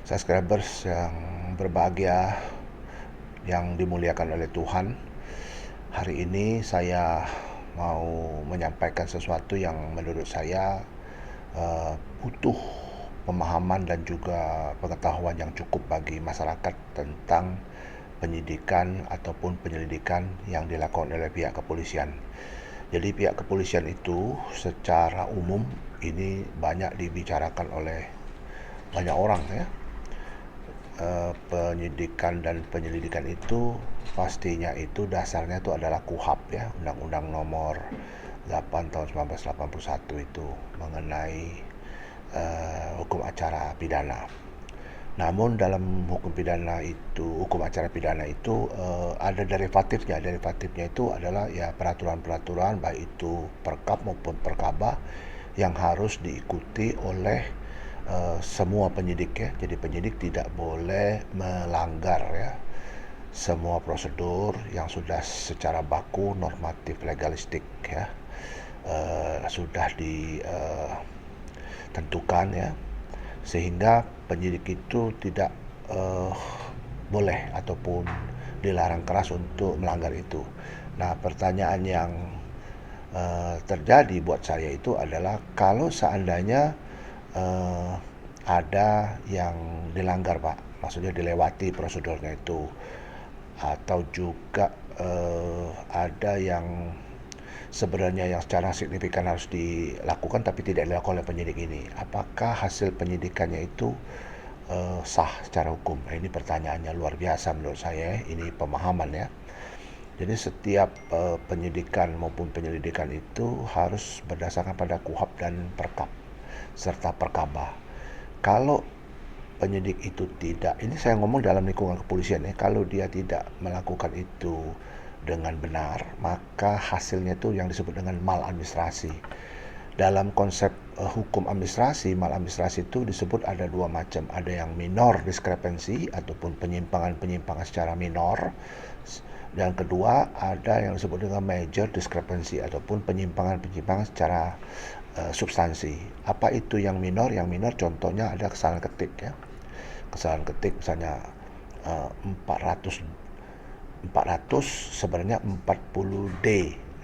Subscribers yang berbahagia, yang dimuliakan oleh Tuhan. Hari ini saya mau menyampaikan sesuatu yang menurut saya butuh pemahaman dan juga pengetahuan yang cukup bagi masyarakat tentang penyidikan ataupun penyelidikan yang dilakukan oleh pihak kepolisian. Jadi pihak kepolisian itu secara umum ini banyak dibicarakan oleh banyak orang ya. Penyidikan dan penyelidikan itu pastinya itu dasarnya itu adalah KUHAP ya, Undang-Undang Nomor 8 tahun 1981 itu mengenai hukum acara pidana. Namun dalam hukum acara pidana itu ada derivatifnya. Derivatifnya itu adalah ya peraturan-peraturan baik itu Perkap maupun Perkaba yang harus diikuti oleh semua penyidik ya. Jadi penyidik tidak boleh melanggar ya semua prosedur yang sudah secara baku, normatif, legalistik ya sudah ditentukan ya, sehingga penyidik itu tidak boleh ataupun dilarang keras untuk melanggar itu. Nah, pertanyaan yang terjadi buat saya itu adalah kalau seandainya ada yang dilanggar, Pak, maksudnya dilewati prosedurnya itu, atau juga ada yang sebenarnya yang secara signifikan harus dilakukan tapi tidak dilakukan oleh penyidik ini, apakah hasil penyidikannya itu sah secara hukum? Ini pertanyaannya luar biasa menurut saya. Ini pemahaman ya. Jadi setiap penyidikan maupun penyelidikan itu harus berdasarkan pada KUHAP dan Perkap serta Perkaba. Kalau penyidik itu tidak, ini saya ngomong dalam lingkungan kepolisian ya, kalau dia tidak melakukan itu dengan benar, maka hasilnya itu yang disebut dengan maladministrasi. Dalam konsep hukum administrasi, maladministrasi itu disebut ada dua macam. Ada yang minor discrepancy ataupun penyimpangan-penyimpangan secara minor. Dan kedua, ada yang disebut dengan major discrepancy ataupun penyimpangan-penyimpangan secara substansi. Apa itu yang minor? Yang minor contohnya ada kesalahan ketik ya. Kesalahan ketik misalnya 400 sebenarnya 40D.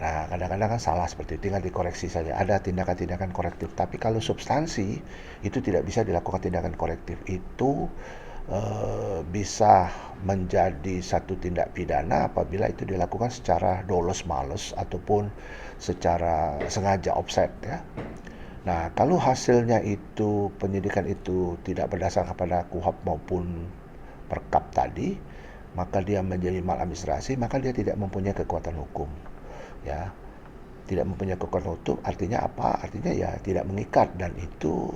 Nah, kadang-kadang kan salah seperti itu, tinggal dikoreksi saja. Ada tindakan-tindakan korektif. Tapi kalau substansi itu tidak bisa dilakukan tindakan korektif. Itu bisa menjadi satu tindak pidana apabila itu dilakukan secara dolos males ataupun secara sengaja offset ya. Nah, kalau hasilnya itu penyidikan itu tidak berdasarkan pada KUHAP maupun Perkap tadi, maka dia menjadi maladministrasi, maka dia tidak mempunyai kekuatan hukum. Ya. Tidak mempunyai kekuatan hukum artinya apa? Artinya ya tidak mengikat, dan itu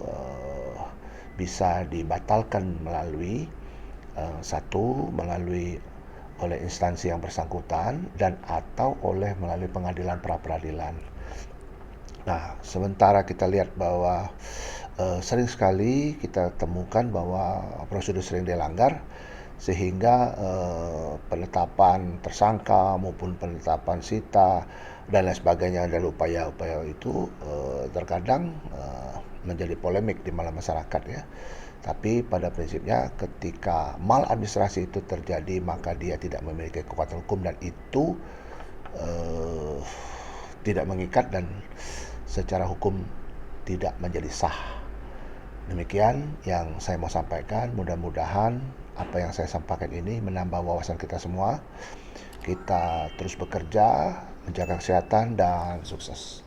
bisa dibatalkan melalui melalui oleh instansi yang bersangkutan dan atau melalui pengadilan pra-peradilan. Nah, sementara kita lihat bahwa sering sekali kita temukan bahwa prosedur sering dilanggar, sehingga penetapan tersangka maupun penetapan sita dan lain sebagainya dan upaya-upaya itu terkadang menjadi polemik di masyarakat ya. Tapi pada prinsipnya ketika maladministrasi itu terjadi, maka dia tidak memiliki kekuatan hukum dan itu tidak mengikat dan secara hukum tidak menjadi sah. Demikian yang saya mau sampaikan. Mudah-mudahan apa yang saya sampaikan ini menambah wawasan kita semua. Kita terus bekerja, menjaga kesehatan, dan sukses.